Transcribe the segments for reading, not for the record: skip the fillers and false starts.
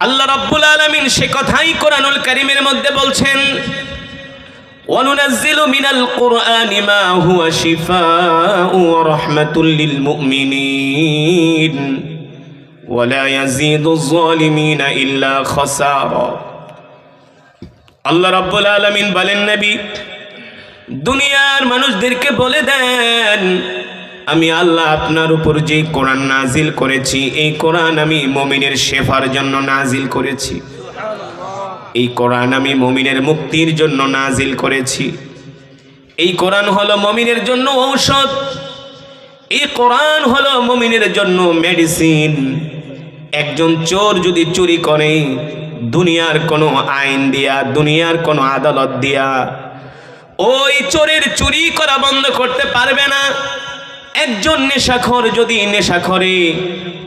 আল্লাহ রাব্বুল আলামিন সে কথাই কোরআনুল কারীমের মধ্যে বলছেন, ওয়ানুনাজ্জিলু মিনাল কুরআনি মা হুয়া শিফাউ ওয়া রাহমাতুল লিল মুমিনিন ওয়া লা ইয়াজিদুয যালিমিনা ইল্লা খাসারা। আল্লাহ রাব্বুল আলামিন বলেন, নবী দুনিয়ার মানুষদেরকে বলে দেন, আমি আল্লাহ আপনার উপর যে কোরআন নাজিল করেছি, এই কোরআন আমি মুমিনের শেফার জন্য নাজিল করেছি। এই কোরআন আমি মুমিনের মুক্তির জন্য নাজিল করেছি। এই কোরআন হলো মুমিনের জন্য ঔষধ। এই কোরআন হলো মুমিনের জন্য মেডিসিন। একজন চোর যদি চুরি করে, দুনিয়ার কোনো আইন দিয়া, দুনিয়ার কোনো আদালত দিয়া ওই চোরের চুরি করা বন্ধ করতে পারবে না। একজন নেশাখোর যদি নেশা করে,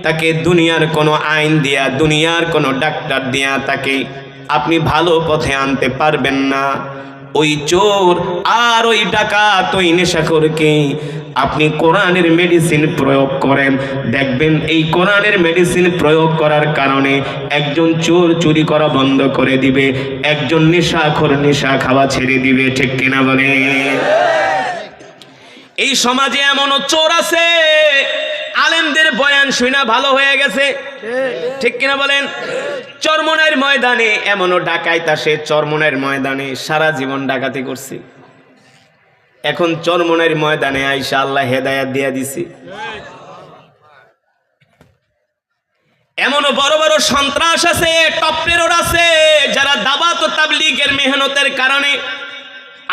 তাকে দুনিয়ার কোনো আইন দিয়া, দুনিয়ার কোনো ডাক্তার দিয়া তাকে আপনি ভালো পথে আনতে পারবেন না। ওই চোর আর ওই ডাকাত, ওই নেশাখোরকে আপনি কোরআনের মেডিসিন প্রয়োগ করেন, দেখবেন এই কোরআনের মেডিসিন প্রয়োগ করার কারণে একজন চোর চুরি করা বন্ধ করে দিবে, একজন নেশাখোর নেশা খাওয়া ছেড়ে দিবে। ঠিক কিনা বলে? এই সমাজে এমনও চোর আছে, আলেমদের বয়ান শুনা ভালো হয়ে গেছে। ঠিক কিনা বলেন? চরমনের ময়দানে এমনও ডাকাইত আসে, চরমনের ময়দানে সারা জীবন ডাকাতি করছে, এখন চরমনের ময়দানে আইসা আল্লাহ হেদায়েত দিয়া দিছি। এমনও বড় বড় সন্ত্রাস আছে, টপ টেরর আছে, যারা দাওয়াত ও তাবলীগের মেহনতের কারণে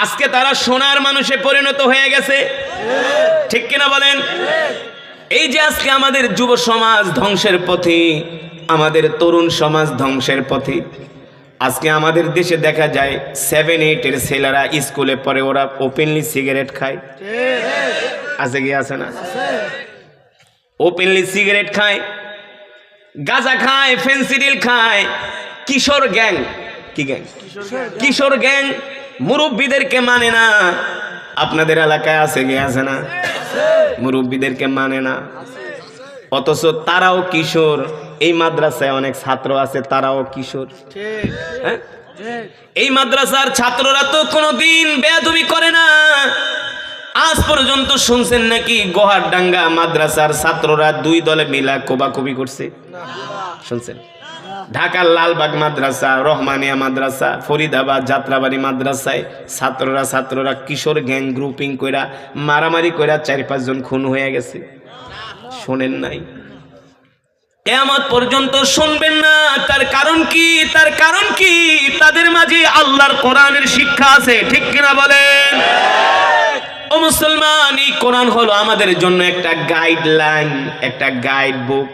আজকে তারা সোনার মানুষে পরিণত হয়ে গেছে। ঠিক কিনা বলেন? এই যে আজকে আমাদের যুব সমাজ ধ্বংসের পথে, আমাদের তরুণ সমাজ ধ্বংসের পথে। আজকে আমাদের দেশে দেখা যায় 7-8 ছেলেরা স্কুলে পড়ে, ওরা ওপেনলি সিগারেট খায়। আছে কি আছে না? ওপেনলি সিগারেট খায়, গাঁজা খায়, ফেন্সিডিল খায়। কিশোর গ্যাং, কি গ্যাং? কিশোর গ্যাং মুরব্বীদেরকে মানে না। আপনাদের এলাকায় আছে কি আছে না? মুরব্বীদেরকে মানে না, অথচ তারাও কিশোর। এই মাদ্রাসায় অনেক ছাত্র আছে, তারাও কিশোর। হ্যাঁ, এই মাদ্রাসার ছাত্ররা তো কোনোদিন বেয়াদবি করে না। আজ পর্যন্ত শুনছেন নাকি গোহারডাঙ্গা মাদ্রাসার ছাত্ররা 2 দলে মিলা কোবাকুবি করছে? শুনছেন? ঢাকার লালবাগ মাদ্রাসা, রহমানিয়া মাদ্রাসা, ফরিদাবাদ, যাত্রাবাড়ি মাদ্রাসায় ছাত্ররা কিশোর গ্যাং গ্রুপিং কইরা মারামারি কইরা 4-5 জন খুন হয়ে গেছে। শোনেন নাই? কিয়ামত পর্যন্ত শুনবেন না। তার কারণ কি? তার কারণ কি? তাদের মাঝে আল্লাহর কোরআনের শিক্ষা আছে। ঠিক কিনা বলেন? ও মুসলমান, এই কোরআন হলো আমাদের জন্য একটা গাইডলাইন, একটা গাইড বুক।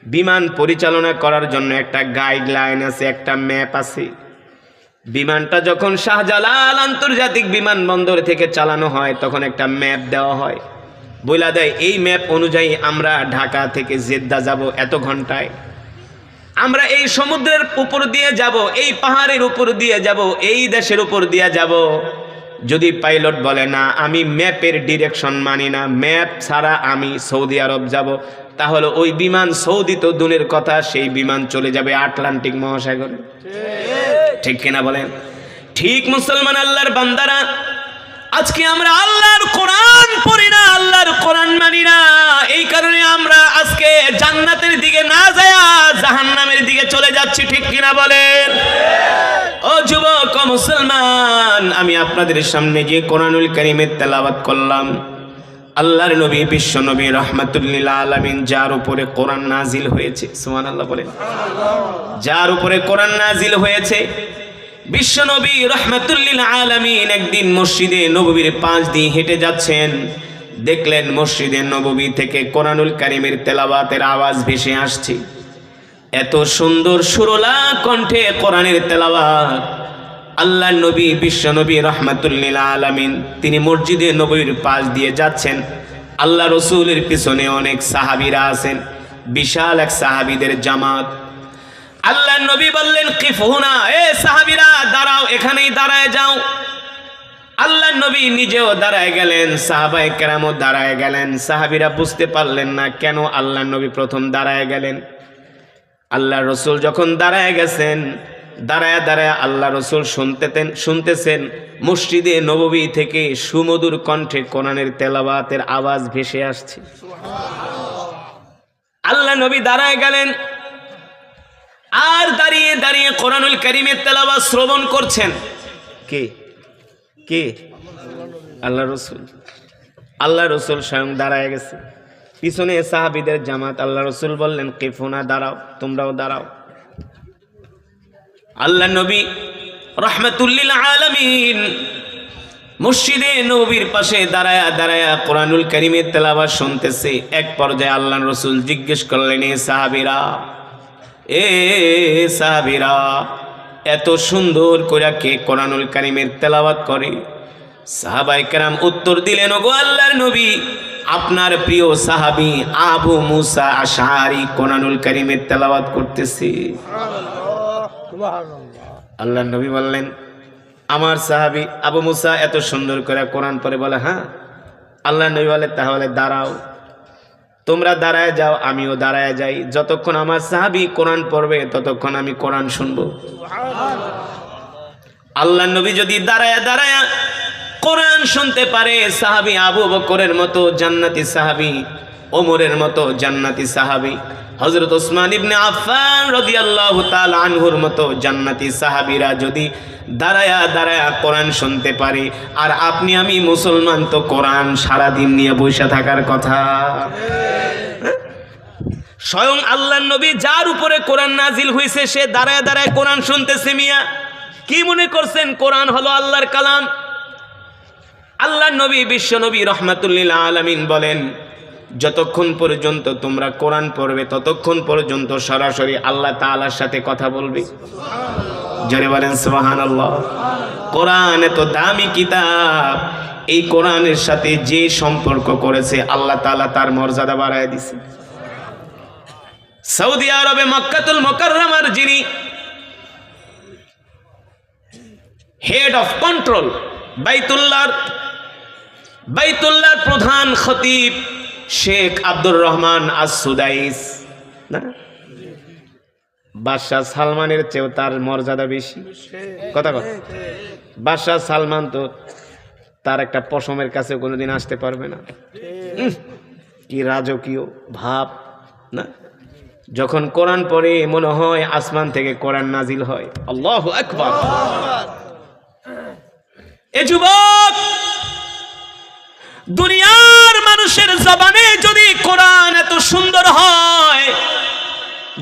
বিমান পরিচালনা করার জন্য একটা গাইডলাইন আছে, একটা ম্যাপ আছে। বিমানটা যখন শাহজালাল আন্তর্জাতিক বিমানবন্দর থেকে চালানো হয়, তখন একটা ম্যাপ দেওয়া হয়, বইলা দেয় এই ম্যাপ অনুযায়ী আমরা ঢাকা থেকে জেদ্দা যাব এত ঘন্টায়, আমরা এই সমুদ্রের উপর দিয়ে যাব, এই পাহাড়ের উপর দিয়ে যাব, এই দেশের উপর দিয়ে যাব। যদি পাইলট বলে না আমি ম্যাপের ডিরেকশন মানি না, ম্যাপ ছাড়া আমি সৌদি আরব যাব, তাহলে ওই বিমান সৌদি তো দূরের কথা, সেই বিমান চলে যাবে আটলান্টিক মহাসাগরে। ঠিক কিনা বলেন? ঠিক মুসলমান আল্লাহর বান্দারা, আজকে আমরা আল্লাহর কোরআন পড়ি না, আল্লাহর কোরআন মানি না। এই কারণে আমরা আজকে জান্নাতের দিকে না যায় জাহান্নামের দিকে চলে যাচ্ছি। ঠিক কিনা বলেন? ও যুবক, ও মুসলমান, আমি আপনাদের সামনে যে কোরআনুল কারীমের তেলাওয়াত করলাম, আল্লাহর নবী বিশ্ব নবী রাহমাতুল লিল আলামিন, যার উপরে কোরআন নাজিল হয়েছে, সুবহানাল্লাহ বলেন, যার উপরে কোরআন নাজিল হয়েছে, বিশ্ব নবী রাহমাতুল লিল আলামিন একদিন মসজিদে নববীর 5 দিয়ে হেঁটে যাচ্ছেন, দেখলেন মসজিদে নববী থেকে কোরআনুল কারীমের তেলাওয়াতের আওয়াজ ভেসে আসছে। এত সুন্দর সুরলা কণ্ঠে কোরআনের তেলাওয়াত। আল্লাহ নবী বিশ্ব নবী রাহমাতুল লিল আলামিন তিনি মসজিদে নববীর পাশ দিয়ে যাচ্ছেন। আল্লাহ রসুলের পিছনে অনেক সাহাবীরা আছেন, বিশাল এক সাহাবীদের জামাত। আল্লাহ নবী বললেন কিফুনা, এ সাহাবীরা দাঁড়াও, এখানেই দাঁড়ায় যাও। আল্লাহ নবী নিজেও দাঁড়ায় গেলেন, সাহাবায়ে কেরামও দাঁড়ায় গেলেন। সাহাবীরা বুঝতে পারলেন না কেন আল্লাহ নবী প্রথম দাঁড়ায় গেলেন। আল্লাহ রসুল যখন দাঁড়ায় গেছেন, দাঁড়ায় দাঁড়ায় আল্লাহ রসুল শুনতেছেন মসজিদে নববী থেকে সুমধুর কণ্ঠে কোরআনের তেলাওয়াতের আওয়াজ ভেসে আসছে। আল্লাহ নবী দাঁড়ায় গেলেন, আর দাঁড়িয়ে দাঁড়িয়ে কোরআনুল কারীমের তেলাওয়াত শ্রবণ করছেন। কে কে? আল্লাহ রসুল। আল্লাহ রসুল স্বয়ং দাঁড়ায় গেছে, পিছনে সাহাবীদের জামাত। আল্লাহ রসুল বললেন, কিফুনা, দাঁড়াও, তোমরাও দাঁড়াও। আল্লাহ নবী রাহমাতুল্লিল আলামিন মসজিদে নববীর পাশে দাঁড়ায়া দাঁড়ায়া কোরআনুল কারীমের তেলাওয়াত শুনতেছে। এক পর্যায়ে আল্লাহ রসুল জিজ্ঞেস করলেন, এ সাহাবীরা, এত সুন্দর করে কে কোরআনুল কারীমের তেলাওয়াত করে? সাহাবায়ে কেরাম উত্তর দিলেন, ওগো আল্লাহর নবী, আপনার প্রিয় সাহাবী আবু মুসা আশআরী কোরআনুল কারীমের তেলাওয়াত করতেছে। আল্লাহ নবী বললেন, আমার সাহাবী আবু মুসা এত সুন্দর করে কোরআন পড়ে? বলে, হ্যাঁ। আল্লাহ নবী বলে, তাহলে দাঁড়াও, তোমরা দাঁড়ায় যাও, আমিও দাঁড়ায় যাই। যতক্ষণ আমার সাহাবী কোরআন পড়বে ততক্ষণ আমি কোরআন শুনবো। আল্লাহ নবী যদি দাঁড়ায় দাঁড়ায় কোরআন শুনতে পারে, সাহাবী আবু বকরের মতো জান্নাতি সাহাবী, ওমরের মতো জান্নাতি সাহাবী, হযরত ওসমান ইবনে আফফান রাদিয়াল্লাহু তাআলা আনহুর মতো জান্নাতি সাহাবীরা যদি দাঁড়ায়া দাঁড়ায়া কোরআন শুনতে পারে, আর আপনি আমি মুসলমান তো কোরআন সারাদিন নিয়ে বসে থাকার কথা। স্বয়ং আল্লাহর নবী যার উপরে কোরআন নাজিল হয়েছে সে দাঁড়ায় দাঁড়ায় কোরআন শুনতেছে। মিয়া কি মনে করছেন কোরআন হলো আল্লাহর কালাম? আল্লাহর নবী বিশ্ব নবী রাহমাতুল্লিল আলামিন বলেন, যতক্ষণ পর্যন্ত তোমরা কোরআন পড়বে ততক্ষণ পর্যন্ত সরাসরি আল্লাহ তাআলার সাথে কথা বলবে। জোরে বলেন সুবহানাল্লাহ। কোরআন এত দামি কিতাব, এই কোরআনের সাথে যে সম্পর্ক করেছে আল্লাহ তাআলা তার মর্যাদা বাড়ায় দিয়েছে। সৌদি আরবে মক্কাতুল মুকাররমার যিনি হেড অফ কন্ট্রোল, বাইতুল্লাহর প্রধান খতিব শেখ আব্দুর রহমান আস-সুদাইস, না, বাদশাহ সালমানের চেয়েও তার মর্যাদা বেশি। কথা কথা, বাদশাহ সালমান তো তার একটা পশমের কাছে কোনোদিন আসতে পারবে না। কি রাজকীয় ভাব না! যখন কোরআন পড়ে মনে হয় আসমান থেকে কোরআন নাজিল হয়। আল্লাহু আকবার। এ যুবক, দুনিয়ার মানুষের জবানে যদি কোরআন এত সুন্দর হয়,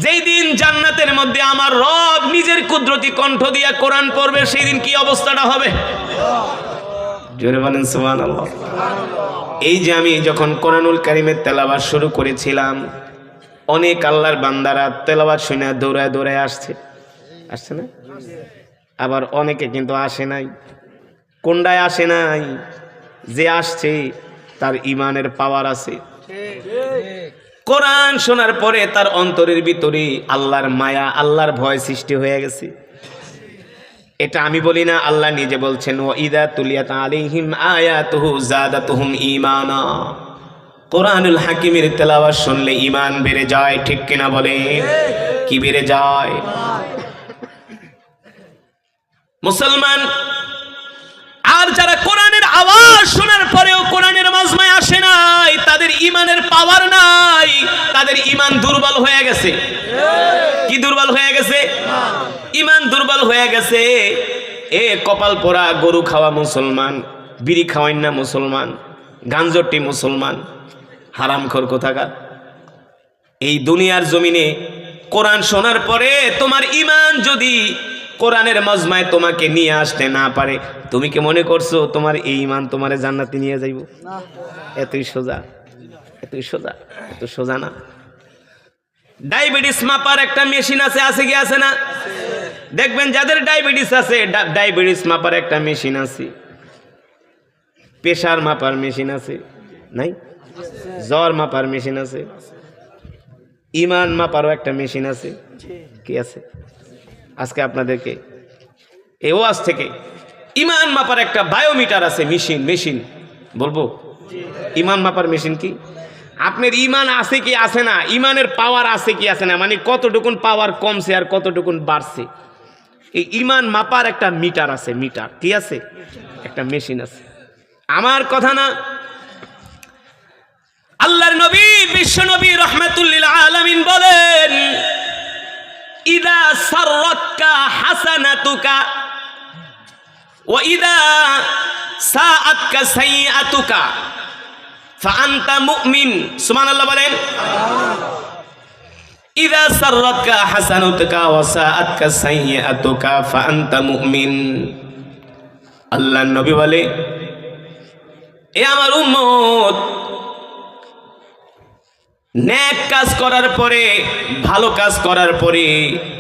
যেই দিন জান্নাতের মধ্যে আমার রব নিজের কুদরতি কণ্ঠ দিয়ে কোরআন পড়বে, সেই দিন কি অবস্থাটা হবে? জোরে বলেন সুবহানাল্লাহ। এই যে আমি যখন কোরআনুল কারীমের তেলাওয়াত শুরু করেছিলাম, অনেক আল্লাহর বান্দারা তেলাওয়াত শুনে দৌড়ায় দৌড়ায় আসছে না? আবার অনেকে কিন্তু আসে নাই। কোনটায় আসে নাই? যে আসছে তার ইমানের পাওয়ার আছে। কোরআন শোনার পরে তার অন্তরের ভিতরে আল্লাহর মায়া, আল্লাহর ভয় সৃষ্টি হয়ে গেছে। এটা আমি বলি না, আল্লাহ নিজে বলছেন, ওয়া ইযা তুলিয়াত আলাইহিম আয়াতুহু যাদাতুহুম ঈমানা। কোরআনুল হাকিমের তেলাওয়াত শুনলে ঈমান বেড়ে যায়, ঠিক কিনা বলে? কি বেড়ে যায়? মুসলমান আর যারা কোরআনের আওয়াজ শোনার পরেও কোরআনের মাজমায় আসে নাই, তাদের ঈমানের পাওয়ার নাই, তাদের ঈমান দুর্বল হয়ে গেছে। কি দুর্বল হয়ে গেছে? ঈমান দুর্বল হয়ে গেছে। এ কপাল পোড়া গরু খাওয়া মুসলমান, বিড়ি খাওয়াই না মুসলমান, গাঞ্জটি মুসলমান, হারামখোর কোথাকার। এই দুনিয়ার জমিনে কোরআন শোনার পরে তোমার ঈমান যদি কোরআনের মজমায় তোমাকে নিয়ে আসতে না পারে, তুমি কি মনে করছো তোমার এই ঈমান তোমারে জান্নাতে নিয়ে যাইব? এতই সোজা, এতই সোজা, এত সোজা না। ডায়াবেটিস মাপার একটা মেশিন আছে কি আছে না? দেখবেন যাদের ডায়াবেটিস আছে, ডায়াবেটিস মাপার একটা মেশিন আছে, প্রেসার মাপার মেশিন আছে, নাই? জ্বর মাপার মেশিন আছে, ঈমান মাপারও একটা মেশিন আছে। কি আছে? আজকে আপনাদেরকে এই ওয়াজ থেকে ঈমান মাপার একটা বায়োমিটার আছে, মেশিন বলবো। ঈমান মাপার মেশিন কি? আপনার ইমান আছে কি আছে না, ইমানের পাওয়ার আছে কি আছে না, মানে কতটুকুন পাওয়ার কমছে আর কতটুকুন বাড়ছে, এই ইমান মাপার একটা মিটার আছে। মিটার কি আছে? একটা মেশিন আছে। আমার কথা না, আল্লাহর নবী বিশ্ব নবী রাহমাতুল লিল আলামিন বলেন, ইদা সাররাতকা হাসানাতুকা ওয়া ইদা সাআতকা সাইয়্যাতুকা ফাআনতা মুমিন। সুবহানাল্লাহ বলেন। ইদা সাররাতকা হাসানাতুকা ওয়া সাআতকা সাইয়্যাতুকা ফাআনতা মুমিন। আল্লাহর নবী বলে, এ আমার উম্মত, নেক কাজ করার পরে, ভালো কাজ করার পরে,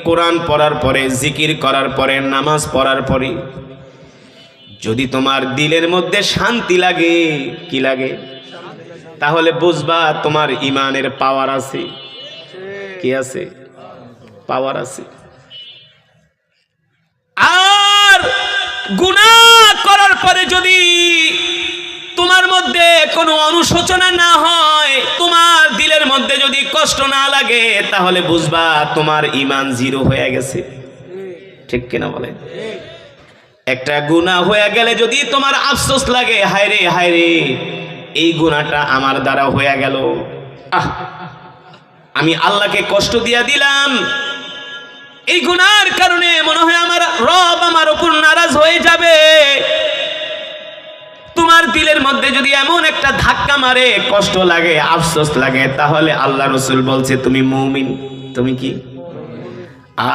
কোরআন পড়ার পরে, জিকির করার পরে, নামাজ পড়ার পরে যদি তোমার দিলের মধ্যে শান্তি লাগে, কি লাগে, তাহলে বুঝবা তোমার ইমানের পাওয়ার আছে। কি আছে? পাওয়ার আছে। আর গুনাহ করার পরে যদি তোমার মধ্যে কোনো অনুশোচনা না হয়, তোমার দিলের মধ্যে যদি কষ্ট না লাগে, তাহলে বুঝবা তোমার ঈমান জিরো হয়ে গেছে। ঠিক কিনা বলেন? একটা গুনাহ হয়ে গেলে যদি তোমার আফসোস লাগে, হায় রে হায় রে, এই গুনাহটা আমার দ্বারা হয়ে গেল, আমি আল্লাহকে কষ্ট দিয়া দিলাম, এই গুনাহর কারণে মনে হয় আমার রব আমার উপর নারাজ হয়ে যাবে। তোমার দিলের মধ্যে যদি এমন একটা ধাক্কা মারে, কষ্ট লাগে, আফসোস লাগে, তাহলে আল্লাহ রাসূল বলছে তুমি মুমিন। তুমি কি?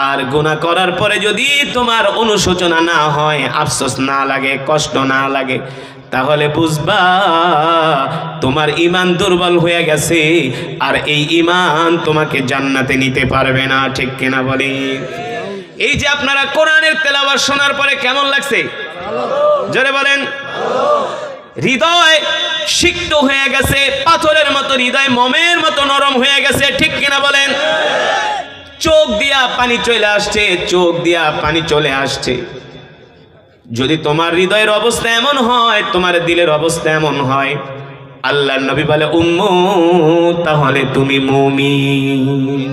আর গুনাহ করার পরে যদি তোমার অনুশোচনা না হয়, আফসোস না লাগে, কষ্ট না লাগে, তাহলে বুঝবা তোমার ঈমান দুর্বল হয়ে গেছে, আর এই ঈমান তোমাকে জান্নাতে নিতে পারবে না। ঠিক কিনা বলি? এই যে আপনারা কোরআনের তেলাওয়াত শোনার পরে কেমন লাগছে? জোরে বলেন। হৃদয় সিক্ত হয়ে গেছে, পাথরের মতো হৃদয় মোমের মতো নরম হয়ে গেছে। ঠিক কিনা বলেন? চোখ দিয়া পানি চলে আসছে, চোখ দিয়া পানি চলে আসছে। যদি তোমার হৃদয়ের অবস্থা এমন হয়, তোমার দিলের অবস্থা এমন হয়, আল্লাহর নবী বলে উম্মত, তাহলে তুমি মুমিন।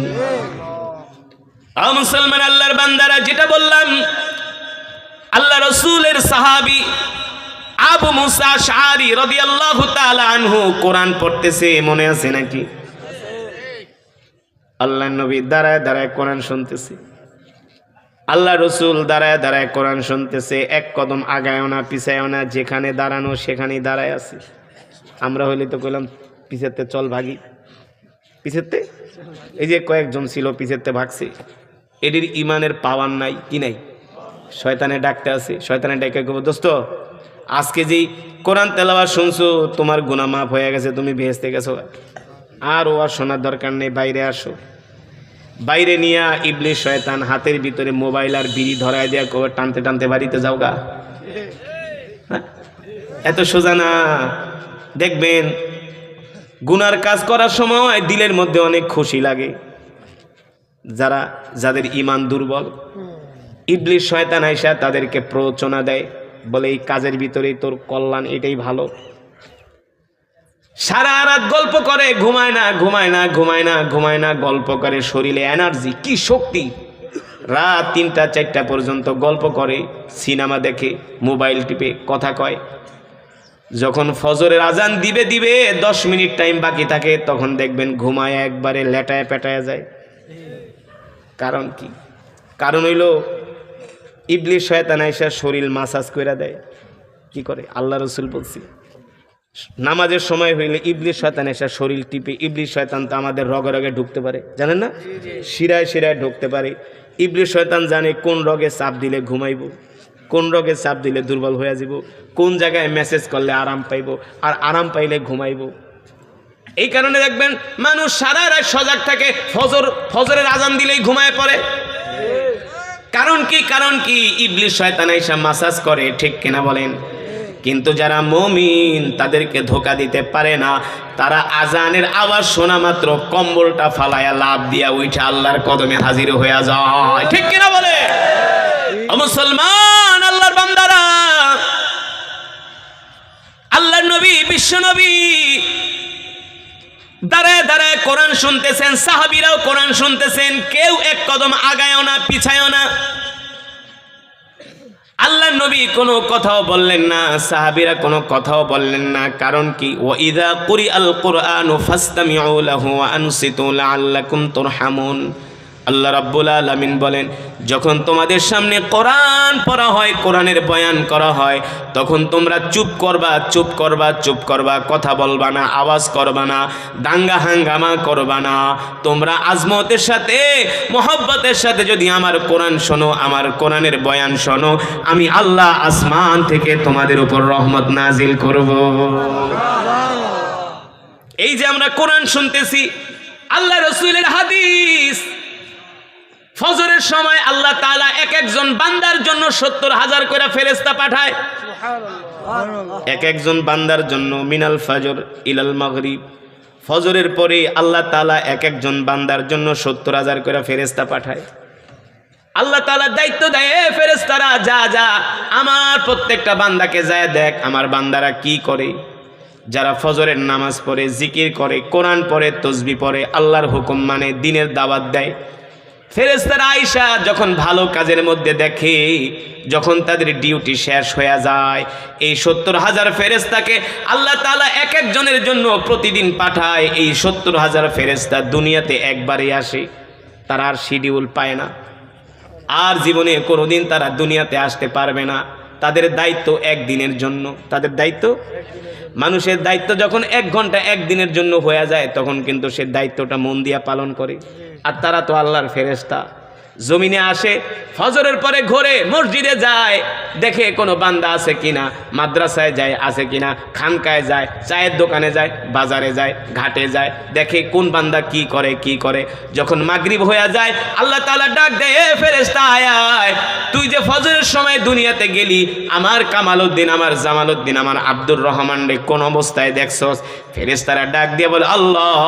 মুসলমান আল্লাহর বান্দারা, যেটা বললাম, আল্লাহ রাসূলের সাহাবী আবু মুসা আশআরী রাদিয়াল্লাহু তাআলা আনহু কোরআন পড়তেছে, মনে আছে নাকি? আল্লাহর নবী দাঁড়ায় দাঁড়ায় কোরআন শুনতেছে, আল্লাহ রসুল দাঁড়ায় দাঁড়ায় কোরআন শুনতেছে, এক কদম আগায়ও না পিছায়ও না, যেখানে দাঁড়ানো সেখানেই দাঁড়ায় আছে। আমরা হইলে তো কইলাম পিছেতে চল ভাগি, পিছেতে। এই যে কয়েকজন ছিল পিছেতে ভাগছে, এটির ইমানের পাওয়ার নাই। কি নাই? শয়তানের ডাকতে আছে, শয়তানের ডাকে কব, দোস্ত আজকে যেই কোরআন তেলাওয়াত শুনছো, তোমার গুনাহ মাফ হয়ে গেছে, তুমি বেহেশতে গেছো, আর ও আর শোনার দরকার নেই, বাইরে আসো। বাইরে নিয়া ইবলিস শয়তান হাতের ভিতরে মোবাইল আর বিড়ি ধরায় দেয়া কবে টানতে টানতে বাড়িতে যাও গা। এত সোজা না। দেখবেন গুনার কাজ করার সময় দিলের মধ্যে অনেক খুশি লাগে। যাদের ঈমান দুর্বল, ইবলিস শয়তান আইসা তাদেরকে প্ররোচনা দেয়, বলে এই কাজের ভিতরেই তোর কল্যাণ, এটাই ভালো। সারা রাত গল্প করে, ঘুমায় না ঘুমায় না ঘুমায় না ঘুমায় না, গল্প করে, শরীরে এনার্জি, কি শক্তি, রাত 3টা 4টা পর্যন্ত গল্প করে, সিনেমা দেখে, মোবাইল টিপে, কথা কয়। যখন ফজরের আজান দিবে 10 মিনিট টাইম বাকি থাকে, তখন দেখবেন ঘুমায় একবারে লেটায় পেটায় যায়। কারণ কি? কারণ হইল ইবলিস শয়তান আইসা শরীর মাসাজ করে দেয়। কি করে? আল্লাহ রাসূল বলছি, নামাজের সময় হইলে ইবলিস শয়তান এসে শরীর টিপে। ইবলিস শয়তান তো আমাদের রগে রগে ঢুকতে পারে, জানেন না? শিরায় শিরায় ঢুকতে পারে। ইবলিস শয়তান জানে কোন রগে চাপ দিলে ঘুমাইব, কোন রগে চাপ দিলে দুর্বল হয়ে যাব, কোন জায়গায় মেসেজ করলে আরাম পাইব, আর আরাম পাইলে ঘুমাইব। এই কারণে দেখবেন মানুষ সারা রাত সজাগ থাকে, ফজরের আজান দিলেই ঘুমায় পড়ে। কারণ কি? কারণ কি? ইবলিস শয়তান এসে মাসাজ করে। ঠিক কিনা বলেন? কিন্তু যারা মুমিন, তাদেরকে ধোঁকা দিতে পারে না। তারা আজানের আওয়াজ শোনা মাত্র কম্বলটা ফালায়া লাভ দিয়া উঠে আল্লাহর কদমে হাজির হয়ে যায়। ঠিক কিনা বলে? মুসলমান আল্লাহর বান্দারা, আল্লাহর নবী বিশ্ব নবী দাঁড়ায় দাঁড়ায় কোরআন শুনতেছেন, সাহাবীরাও কোরআন শুনতেছেন, কেউ এক কদম আগায়ও না পিছায়ও না। আল্লাহ নবী কোনো কথাও বললেন না, সাহাবীরা কোনো কথাও বললেন না। কারণ কি? ওয়াইদা কুরিআল কুরআনু ফাসতামিউ লাহু ওয়া আনসিতু লাআল্লাকুম তুরহামুন। আল্লাহ রাব্বুল আলামিন বলেন, যখন তোমাদের সামনে কোরআন পড়া হয়, কোরআনের বয়ান করা হয়, তখন তোমরা চুপ করবা, চুপ করবা, চুপ করবা, কথা বলবা না, আওয়াজ করবা না, দাঙ্গা হাঙ্গামা করবা না। তোমরা আজমতের সাথে, মোহব্বতের সাথে যদি আমার কোরআন শোনো, আমার কোরআনের বয়ান শোনো, আমি আল্লাহ আসমান থেকে তোমাদের উপর রহমত নাজিল করব। এই যে আমরা কোরআন শুনতেছি, আল্লাহ রাসূলের হাদিস, ফজরের সময় আল্লাহ তাআলা এক একজন বান্দার জন্য ৭০,০০০ করে ফেরেশতা পাঠায়। এক একজন বান্দার জন্য মিনাল ফজর ইলাল মাগরিব, ফজরের পরে আল্লাহ তাআলা এক একজন বান্দার জন্য ৭০,০০০ করে ফেরেশতা পাঠায়। আল্লাহ তাআলা দায়িত্ব দেয়, ফেরেশতারা যা যা আমার প্রত্যেকটা বান্দাকে যায় দেখ আমার বান্দারা কি করে। যারা ফজরের নামাজ পড়ে, জিকির করে, কোরআন পড়ে, তাসবিহ পড়ে, আল্লাহর হুকুম মানে, দ্বীনের দাওয়াত দেয়। ফেরেশতারা আয়েশা যখন ভালো কাজের মধ্যে দেখে, যখন তাদের ডিউটি শেষ হয়ে যায়, এই ৭০,০০০ ফেরেশতাকে আল্লাহ তাআলা এক একজনের জন্য প্রতিদিন পাঠায়। এই ৭০,০০০ ফেরেশতা দুনিয়াতে একবারই আসে, তারা আর শিডিউল পায় না, আর জীবনে কোনোদিন তারা দুনিয়াতে আসতে পারবে না। তাদের দায়িত্ব একদিনের জন্য। তাদের দায়িত্ব, মানুষের দায়িত্ব যখন ১ ঘন্টা একদিনের জন্য হয়ে যায়, তখন কিন্তু সে দায়িত্বটা মন দিয়া পালন করে। আর তারা তো আল্লাহর ফেরেশতা, জমিনে আসে, ফজরের পরে ঘোরে, মসজিদে যায়, দেখে কোনো বান্দা আছে কিনা, মাদ্রাসায় যায় আছে কিনা, খানকায় যায়, চায়ের দোকানে যায়, বাজারে যায়, ঘাটে যায়, দেখে কোন বান্দা কি করে কি করে। যখন মাগরিব হয়ে যায়, আল্লাহ তাআলা ডাক দেয়, এ ফেরেশতা আয় আয়, তুই যে ফজরের সময় দুনিয়াতে গেলি, আমার কামালউদ্দিন, আমার জামালউদ্দিন, আমার আব্দুর রহমান রে কোন অবস্থায় দেখছস? ফেরেশতারা ডাক দিয়ে বলে, আল্লাহ,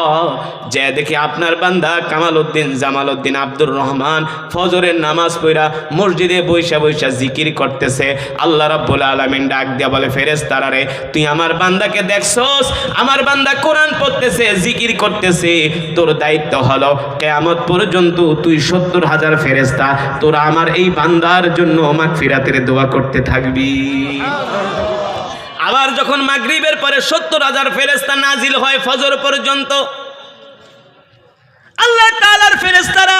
যে দেখি আপনার বান্দা কামালউদ্দিন, জামালউদ্দিন, আব্দুর রহমান ফজরের নামাজ পড়া মসজিদে বৈশা বৈশা জিকির করতেছে। আল্লাহ রাব্বুল আলামিন ডাক দিয়া বলে, ফেরেশতারা রে, তুই আমার বান্দাকে দেখছস? আমার বান্দা কোরআন পড়তেছে, জিকির করতেছে, তোর দায়িত্ব হলো কিয়ামত পর্যন্ত তুই ৭০,০০০ ফেরেশতা তোরা আমার এই বান্দার জন্য মাগফিরাতের দোয়া করতে থাকবি। আবার যখন মাগরিবের পরে ৭০,০০০ ফেরেশতা নাজিল হয় ফজর পর্যন্ত, আল্লাহ তাআলার ফেরেশতারা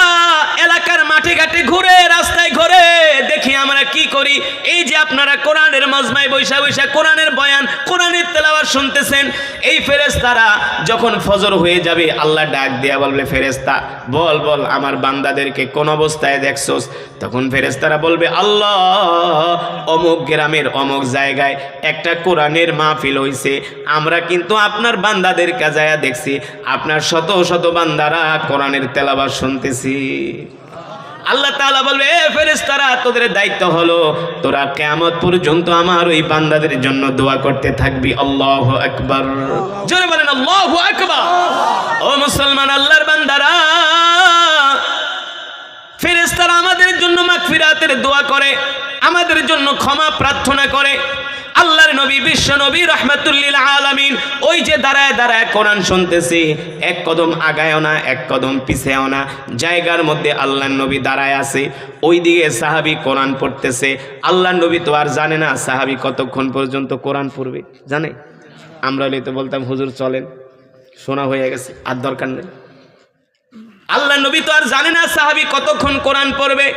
এলাকার মাঠে ঘাটে ঘুরে, রাস্তায় ঘুরে, দেখি আমরা কি করি। এই যে আপনারা কোরআনের মাজমায় বৈশা বৈশা কোরআনের বয়ান, কোরআনের তেলাওয়াত শুনতেছেন, এই ফেরেশতারা যখন ফজর হয়ে যাবে, আল্লাহ ডাক দিয়া বলবে, ফেরেশতা বল বল আমার বান্দাদেরকে কোন অবস্থায় দেখছস? তখন ফেরেশতারা বলবে, আল্লাহ, অমুক গ্রামের অমুক জায়গায় একটা কোরআনের মাহফিল হইছে, আমরা কিন্তু আপনার বান্দাদের কাজায়া দেখছি, আপনার শত শত বান্দারা কোরআনের তেলাওয়াত শুনতেছি। আল্লাহ তাআলা বলবে, এ ফেরেশতারা, তোদের দায়িত্ব হলো তোরা কিয়ামত পর্যন্ত আমার ওই বান্দাদের জন্য দোয়া করতে থাকবি। আল্লাহু আকবার, জোরে বলেন আল্লাহু আকবার। ও মুসলমান, আল্লাহর বান্দারা, ফেরেশতারা আমাদের জন্য মাগফিরাতের দোয়া করে, আমাদের জন্য ক্ষমা প্রার্থনা করে। আল্লাহর নবী, বিশ্ব নবী রাহমাতুল লিল আলামিন, ওই যে দাঁড়ায় দাঁড়ায় কোরআন শুনতেছে, এক কদম আগায়ও না, এক কদম পিছেও না, জায়গার মধ্যে আল্লাহর নবী দাঁড়ায় আছে। ওইদিকে সাহাবী কোরআন পড়তেছে। আল্লাহর নবী তো আর জানে না সাহাবী কতক্ষণ পর্যন্ত কোরআন পড়বে, জানে? আমরা হলে তো বলতাম, হুজুর চলেন, শোনা হয়ে গেছে, আর দরকার নেই। আল্লাহর নবী তো আর জানে না সাহাবী কতক্ষণ কোরআন পড়বে,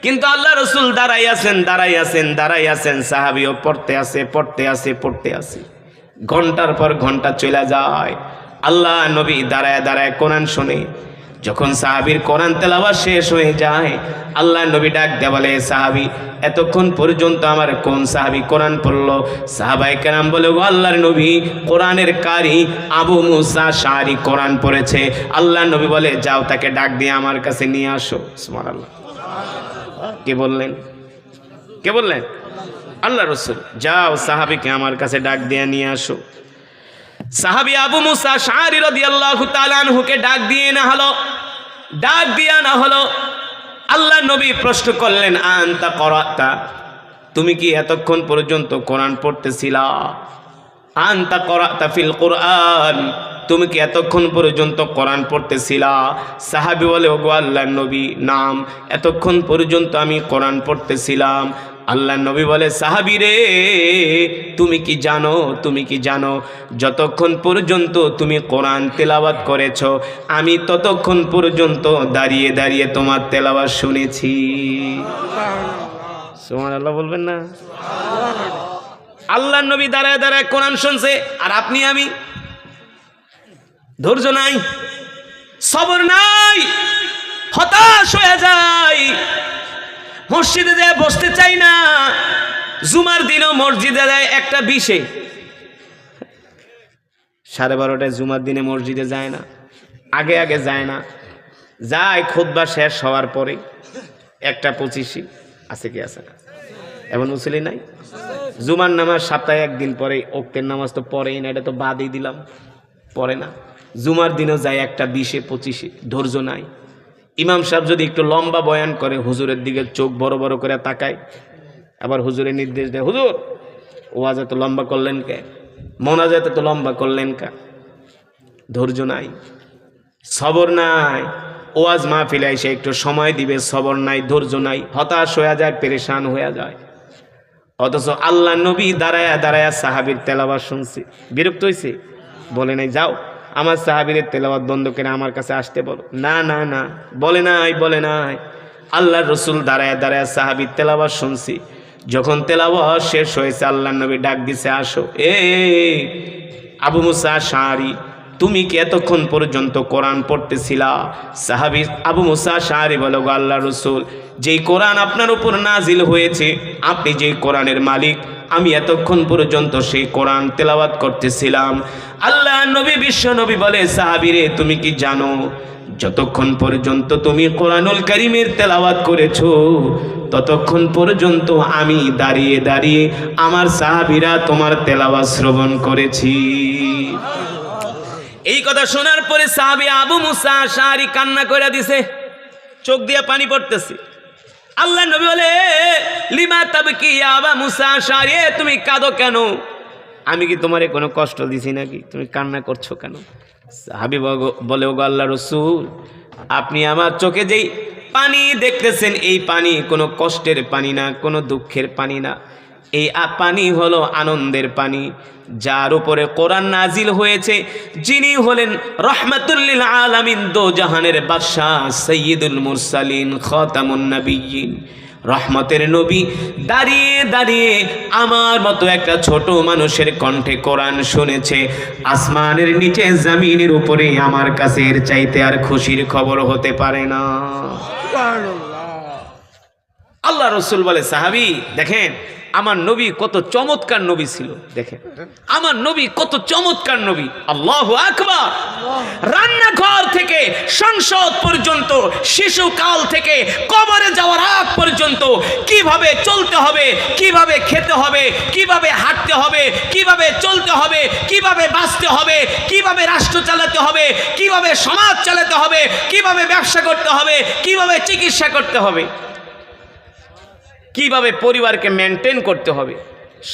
কিন্তু আল্লাহ রাসূল দাঁড়াই আছেন, দাঁড়াই আছেন, দাঁড়াই আছেন, সাহাবীও পড়তে আছে, পড়তে আছে, পড়তে আছে। ঘন্টার পর ঘন্টা চলে যায়, আল্লাহ নবী দাঁড়ায় দাঁড়ায় কোরআন শোনে। যখন সাহাবীর কোরআন তেলাওয়াত শেষ হয়ে যায়, আল্লাহ নবী ডাক দিয়ে বলে, সাহাবী, এতক্ষণ পর্যন্ত আমার কোন সাহাবী কোরআন পড়লো? সাহাবায়ে কেরাম বলে, ও আল্লাহর নবী, কোরআনের কারি আবু মুসা আশআরী কোরআন পড়েছে। আল্লাহ নবী বলে, যাও তাকে ডাক দিয়ে আমার কাছে নিয়ে আসো। সুবহানাল্লাহ। কে বললেন? কে বললেন? আল্লাহ রাসূল। যাও সাহাবীকে আমার কাছে ডাক দিয়ে নিয়ে আসো। সাহাবী আবু মুসা আশআরী রাদিয়াল্লাহু তাআলা আনহুকে ডাক দিয়ে না হলো, ডাক দিয়ে না হলো। আল্লাহ নবী প্রশ্ন করলেন, আনতা করাতা, তুমি কি এতক্ষণ পর্যন্ত কোরআন পড়তেছিলা? আনতা করাতা ফিল কোরআন, তুমি কি এতক্ষণ পর্যন্ত কোরআন পড়তেছিলা? সাহাবী বলে, ওগো আল্লাহর নবী, নাম, এতক্ষণ পর্যন্ত আমি কোরআন পড়তেছিলাম। আল্লাহর নবী বলে, সাহাবী রে, তুমি কি জানো, তুমি কি জানো, যতক্ষণ পর্যন্ত তুমি কোরআন তেলাওয়াত করেছো, আমি ততক্ষণ পর্যন্ত দাঁড়িয়ে দাঁড়িয়ে তোমার তেলাওয়াত শুনেছি। সুবহানাল্লাহ বলবেন না? আল্লাহর নবী দাঁড়ায় দাঁড়ায় কোরআন শুনছে, আর আপনি আমি ধৈর্য নাই, সবর নাই, হতাশ হয়ে যাই, মসজিদে যায় বসতে চাই না। জুমার দিনও মসজিদে যায় 1:20, 12:30 জুমার দিনে মসজিদে যায় না, আগে আগে যায় না, যায় খুতবা শেষ হওয়ার পরে 1:25। আছে কি আছে না? এমন মুসলি নাই? জুমার নামাজ সপ্তাহে একদিন পরে, ওক্তের নামাজ তো পড়েই না, এটা তো বাদই দিলাম, পড়ে না। জুমার দিনও যায় 1:20, 25। ধৈর্য নাই। ইমাম সাহেব যদি একটু লম্বা বয়ান করে, হুজুরের দিকে চোখ বড় বড় করে তাকায়, আবার হুজুরের নির্দেশ দেয়, হুজুর ওয়াজ এত লম্বা করলেন কে, মোনাজাত এত লম্বা করলেন কে? ধৈর্য নাই, সবর নাই। ওয়াজ মাহফিলে এসে একটু সময় দিবে, সবর নাই, ধৈর্য নাই, হতাশ হয়ে যায়, পেরেশান হয়ে যায়। অথচ আল্লাহ নবী দাঁড়ায়া দাঁড়ায়া সাহাবীর তেলাওয়াত শুনছে, বিরক্ত হয়েছে, বলে নাই যাও আমার সাহাবীর তেলাওয়াত বন্ধ করে আমার কাছে আসতে বলো। না না না, বলে নাই, বলে নাই। আল্লাহর রাসূল দাঁড়ায়া দাঁড়ায়া সাহাবীর তেলাওয়াত শুনছি। যখন তেলাওয়াত শেষ হয়েছে, আল্লাহর নবী ডাক দিছে, আসো। আবু মুসা আশআরী, তুমি কি এতক্ষণ পর্যন্ত কোরআন পড়তেছিলা? সাহাবী আবু মুসা আশআরী বলে, গো আল্লাহর রাসূল, যেই কোরআন আপনার উপর নাজিল হয়েছে, আপনি যেই কোরআনের মালিক, আমি এতক্ষণ পর্যন্ত সেই কোরআন তেলাওয়াত করতেছিলাম। আল্লাহ নবী, বিশ্ব নবী বলে, সাহাবীরে, তুমি কি জানো, যতক্ষণ পর্যন্ত তুমি কোরআনুল কারীমের তেলাওয়াত করেছো, ততক্ষণ পর্যন্ত আমি দাঁড়িয়ে দাঁড়িয়ে আমার সাহাবীরা তোমার তেলাওয়াত শ্রবণ করেছি। এই কথা শোনার পরে সাহাবী আবু মুসা আশআরী কান্না করে দিছে, চোখ দিয়ে পানি পড়তেছে। আল্লাহ নবী বলে, লিমা তাবকি ইয়া আবা মুসা আশআরী, তুমি কাঁদো কেন? আমি কি তোমারে কোনো কষ্ট দিছি নাকি? তুমি কান্না করছো কেন? সাহাবী বলে, ওগো আল্লাহর রাসূল, আপনি আমার চোখে যেই পানি দেখতেছেন, এই পানি কোনো কষ্টের পানি না, কোনো দুঃখের পানি না, এই পানি হলো আনন্দের পানি, যার উপরে কোরআন নাজিল হয়েছে, যিনি হলেন রহমাতুল লিল আলামিন, দো জাহানের বাদশাহ, সাইয়্যিদুল মুরসালিন, খাতামুন নবিয়্যিন, রহমতের নবী দাঁড়িয়ে দাঁড়িয়ে আমার মতো একটা ছোট মানুষের কণ্ঠে কোরআন শুনেছে। আসমানের নিচে জমিনের উপরে আমার কাছে এর চাইতে আর খুশির খবর হতে পারে না। আল্লাহ রাসূল বলে, সাহাবী দেখেন আমার নবী কত চমৎকার নবী ছিল, দেখেন আমার নবী কত চমৎকার নবী। আল্লাহু আকবার। রান্নাঘর থেকে সংসদ পর্যন্ত, শিশুকাল থেকে কবরে যাওয়ার আগ পর্যন্ত কিভাবে চলতে হবে, কিভাবে খেতে হবে, কিভাবে হাঁটতে হবে, কিভাবে চলতে হবে, কিভাবে বাঁচতে হবে, কিভাবে রাষ্ট্র চালাতে হবে, কিভাবে সমাজ চালাতে হবে, কিভাবে ব্যবসা করতে হবে, কিভাবে চিকিৎসা করতে হবে, কিভাবে পরিবারকে মেনটেন করতে হবে,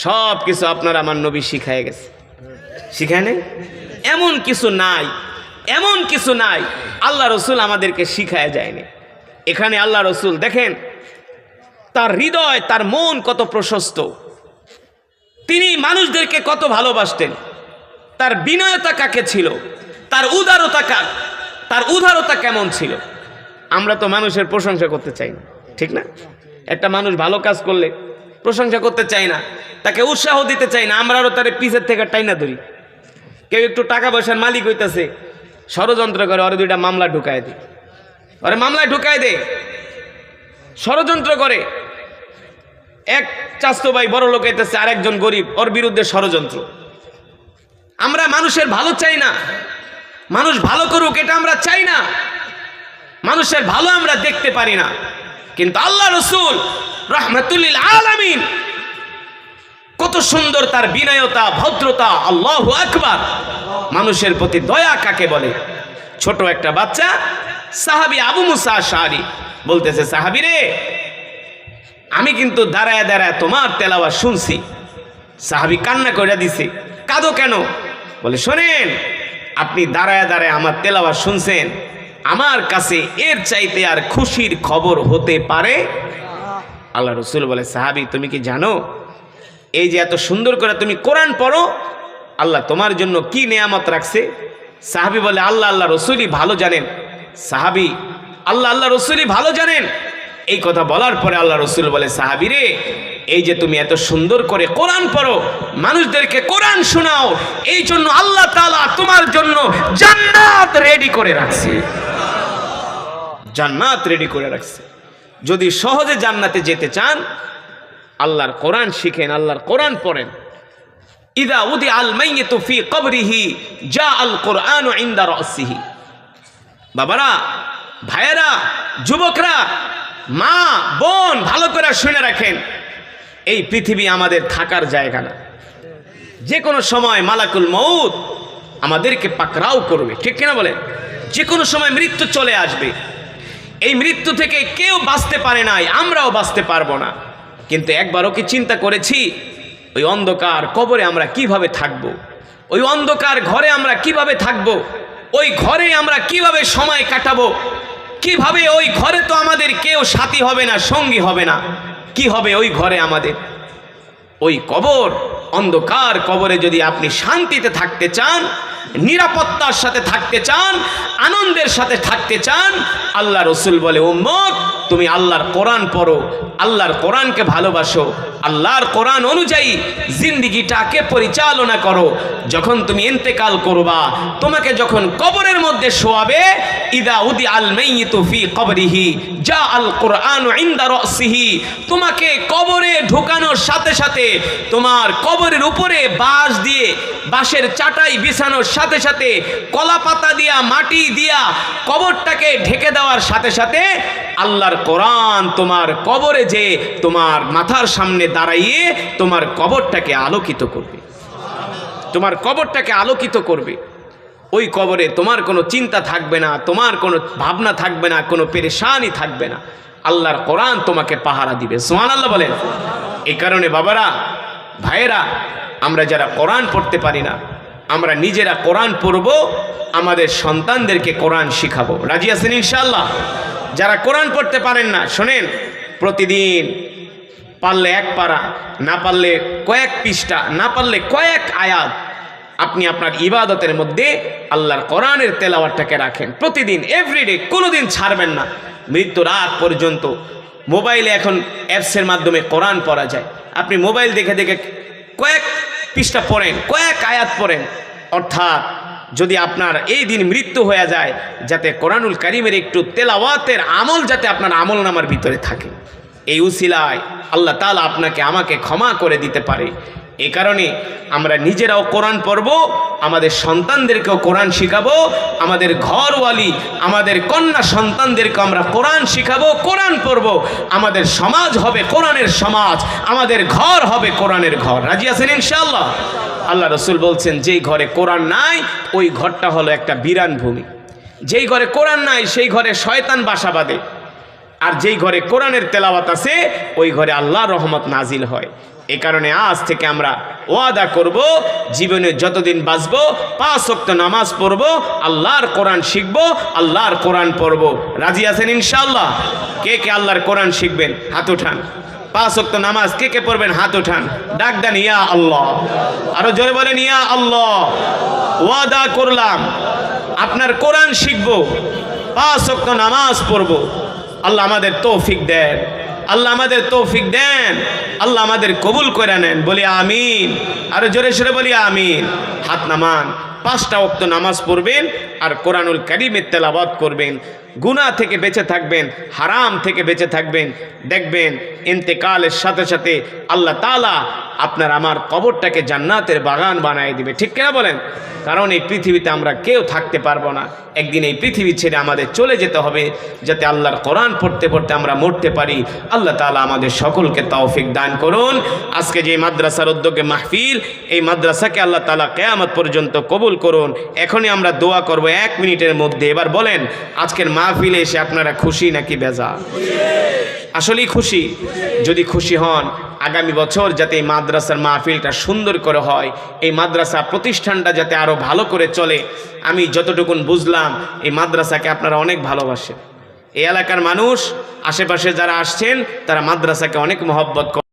সব কিছু আপনার আমার নবী শিখায় গেছে। শিখায় নেই? এমন কিছু নাই, এমন কিছু নাই আল্লাহ রসুল আমাদেরকে শিখায় যায়নি। এখানে আল্লাহ রসুল দেখেন তার হৃদয়, তার মন কত প্রশস্ত, তিনি মানুষদেরকে কত ভালোবাসতেন, তার বিনয়তা কাকে ছিল, তার উদারতা কেমন ছিল। আমরা তো মানুষের প্রশংসা করতে চাই না, ঠিক না? একটা মানুষ ভালো কাজ করলে প্রশংসা করতে চাই না, তাকে উৎসাহ দিতে চাই না, আমরা আরও তার পিছের থেকে টাইনা ধরি। কেউ একটু টাকা পয়সার মালিক হইতেছে, ষড়যন্ত্র করে ওরে 2টা মামলা ঢুকায় দেয়, ওরে মামলায় ঢুকায় দেয়, ষড়যন্ত্র করে। এক চাচতো ভাই বড় লোক হইতেছে, আরেকজন গরিব, ওর বিরুদ্ধে ষড়যন্ত্র। আমরা মানুষের ভালো চাই না, মানুষ ভালো করুক এটা আমরা চাই না, মানুষের ভালো আমরা দেখতে পারি না। কিন্তু আল্লাহ রসুল রাহমাতুল লিল আলামিন কত সুন্দর তার বিনয়তা, ভদ্রতা। আল্লাহু আকবার। মানুষের প্রতি দয়া কাকে বলে? ছোট একটা বাচ্চা সাহাবী আবু মুসা আশআরী বলতেছে, সাহাবী রে, আমি কিন্তু দাঁড়ায় দাঁড়ায় তোমার তেলাওয়াত শুনছি। সাহাবী কান্না করে দিছে। কাঁদো কেন? বলে, শোনেন, আপনি দাঁড়ায় দাঁড়ায় আমার তেলাওয়াত শুনছেন, আমার কাছে এর চাইতে আর খুশির খবর হতে পারে? আল্লাহ রসুল বলে, সাহাবী তুমি কি জানো এই যে এত সুন্দর করে তুমি কোরআন পড়ো, আল্লাহ তোমার জন্য কি নেয়ামত রাখছে? সাহাবী বলে, আল্লাহ রসুলই ভালো জানেন। সাহাবী, আল্লাহ রসুলই ভালো জানেন। এই কথা বলার পরে আল্লাহ রসুল বলে, সাহাবী রে, এই যে তুমি এত সুন্দর করে কোরআন পড়ো, মানুষদেরকে কোরআন শোনাও, এই জন্য আল্লাহ তাআলা তোমার জন্য জান্নাত রেডি করে রাখছে। জান্নাত রেডি করে রাখছে। যদি সহজে জান্নাতে যেতে চান, আল্লাহর কোরআন শিখেন, আল্লাহর কোরআন পড়েন। ইদা উদি আল মাইয়িতু ফি কবরিহি জা আল কোরআনু ইনদা রাসিহি। বাবারা, ভাইয়েরা, যুবকরা, মা বোন, ভালো করে শুনে রাখেন, এই পৃথিবী আমাদের থাকার জায়গা না। যে কোনো সময় মালাকুল মউত আমাদেরকে পাকড়াও করবে, ঠিক কিনা বলেন? যে কোনো সময় মৃত্যু চলে আসবে। এই মৃত্যু থেকে কেউ বাঁচতে পারে নাই, আমরাও বাঁচতে পারবো না। কিন্তু একবারও কি চিন্তা করেছি ওই অন্ধকার কবরে আমরা কিভাবে থাকব? ওই অন্ধকার ঘরে আমরা কিভাবে থাকব? ওই ঘরে আমরা কিভাবে সময় কাটাবো? কিভাবে? ওই ঘরে তো আমাদের কেউ সাথী হবে না, সঙ্গী হবে না। কি হবে ওই ঘরে আমাদের? ওই কবর, অন্ধকার কবরে যদি আপনি শান্তিতে থাকতে চান, নিরাপত্তার সাথে থাকতে চান, আনন্দের সাথে থাকতে চান, আল্লাহ রসুল বলে, উম্মত তুমি আল্লাহর কোরআন পড়ো, আল্লাহর কোরআনকে ভালোবাসো, আল্লাহর কোরআন অনুযায়ী জিন্দিগিটাকে পরিচালনা করো। যখন তুমি ইন্তেকাল করবা, তোমাকে যখন কবরের মধ্যে শোয়াবে, ইদা উদি আল মাইয়িতু ফি কবরিহি জা আল কোরআনু ইনদা রাসিহি, তোমাকে কবরে ঢোকানোর সাথে সাথে তোমার কবরের উপরে বাঁশ দিয়ে, বাঁশের চাটাই বিছানোর সাথে সাথে, কলা পাতা দিয়া, মাটি দিয়া কবরটাকে ঢেকে দেওয়ার সাথে সাথে আল্লাহর কোরআন তোমার কবরে যে তোমার মাথার সামনে দাঁড়াইয়ে তোমার কবরটাকে আলোকিত করবে, তোমার কবরটাকে আলোকিত করবে। ওই কবরে তোমার কোনো চিন্তা থাকবে না, তোমার কোনো ভাবনা থাকবে না, কোনো পেরেশানি থাকবে না। আল্লাহর কোরআন তোমাকে পাহারা দিবে। সুবহানাল্লাহ বলেন। এই কারণে বাবারা, ভাইয়েরা, আমরা যারা কোরআন পড়তে পারি না, আমরা নিজেরা কোরআন পড়ব, আমাদের সন্তানদেরকে কোরআন শিখাবো। রাজি আছেন ইনশাআল্লাহ? যারা কোরআন পড়তে পারেন না, শোনেন, প্রতিদিন পারলে এক পারা, না পারলে কয়েক পৃষ্ঠা, না পারলে কয়েক আয়াত আপনি আপনার ইবাদতের মধ্যে আল্লাহর কোরআনের তেলাওয়াতটাকে রাখেন প্রতিদিন, এভরিডে, কোনোদিন ছাড়বেন না, মৃত্যু রাত পর্যন্ত। মোবাইলে এখন অ্যাপসের মাধ্যমে কোরআন পড়া যায়। আপনি মোবাইল দেখে দেখে কয়েক পৃষ্ঠা পড়েন, কয়েক আয়াত পড়েন। অর্থাৎ যদি আপনার এই দিন মৃত্যু হয়ে যায়, যাতে কোরআনুল কারীমের একটু তেলাওয়াতের আমল যাতে আপনার আমল নামার ভিতরে থাকে, এই উসিলায় আল্লাহ তাআলা আপনাকে আমাকে ক্ষমা করে দিতে পারে। এই কারণে আমরা নিজেরাও কোরআন পড়ব, আমাদের সন্তানদেরকেও কোরআন শিখাবো, আমাদের ঘরওয়ালি, আমাদের কন্যা সন্তানদেরকে আমরা কোরআন শিখাবো, কোরআন পড়ব। আমাদের সমাজ হবে কোরআনের সমাজ, আমাদের ঘর হবে কোরআনের ঘর। রাজি আছেন ইনশাআল্লাহ? আল্লাহ রসুল বলছেন, যেই ঘরে কোরআন নাই ওই ঘরটা হলো একটা বিরান ভূমি। যেই ঘরে কোরআন নাই সেই ঘরে শয়তান বাসা বাঁধে, আর যেই ঘরে কোরআনের তেলাওয়াত আছে ওই ঘরে আল্লাহর রহমত নাজিল হয়। এই কারণে আজ থেকে আমরা ওয়াদা করব, জীবনে যতদিন বাঁচব 5 ওয়াক্ত নামাজ পড়ব, আল্লাহর কোরআন শিখব, আল্লাহর কোরআন পড়ব। রাজি আছেন ইনশাআল্লাহ? কে কে আল্লাহর কোরআন শিখবেন হাত উঠান। 5 ওয়াক্ত নামাজ কে কে পড়বেন হাত উঠান। ডাক দেন, ইয়া আল্লাহ। আরো জোরে বলেন, ইয়া আল্লাহ। ওয়াদা করলাম আপনার কোরআন শিখব, 5 ওয়াক্ত নামাজ পড়ব। আল্লাহ আমাদের তৌফিক দেন, আল্লাহ আমাদের তৌফিক দেন, আল্লাহ আমাদের কবুল করে নেন। বলি আমিন। আরো জোরে সরে বলি আমিন। হাত নামান। 5টা ওয়াক্ত নামাজ পড়বেন আর কোরআনুল কারীমের তেলাওয়াত করবেন। গুনাহ থেকে বেঁচে থাকবেন, হারাম থেকে বেঁচে থাকবেন। দেখবেন ইন্তেকালের সাথে সাথে আল্লাহ তাআলা আপনার আমার কবরটাকে জান্নাতের বাগান বানিয়ে দিবে। ঠিক কিনা বলেন? কারণ এই পৃথিবীতে আমরা কেউ থাকতে পারবো না, একদিন এই পৃথিবী ছেড়ে আমাদের চলে যেতে হবে, যাতে আল্লাহর কোরআন পড়তে পড়তে আমরা মরতে পারি। আল্লাহ তাআলা আমাদের সকলকে তৌফিক দান করুন। আজকে যে মাদ্রাসার উদ্যোগে মাহফিল, এই মাদ্রাসাকে আল্লাহ তাআলা কিয়ামত পর্যন্ত কবুল করুন। এখনই আমরা দোয়া করব 1 মিনিটের মধ্যে। এবার বলেন, আজকের মাহফিলে এসে আপনারা খুশি নাকি বেজার? আসলেই খুশি? যদি খুশি হন, আগামী বছর যাতে এই মাদ্রাসার মাহফিলটা সুন্দর করে হয়, এই মাদ্রাসা প্রতিষ্ঠানটা যাতে আরও ভালো করে চলে। আমি যতটুকুন বুঝলাম এই মাদ্রাসাকে আপনারা অনেক ভালোবাসেন। এই এলাকার মানুষ, আশেপাশে যারা আসছেন, তারা মাদ্রাসাকে অনেক মহব্বত করে।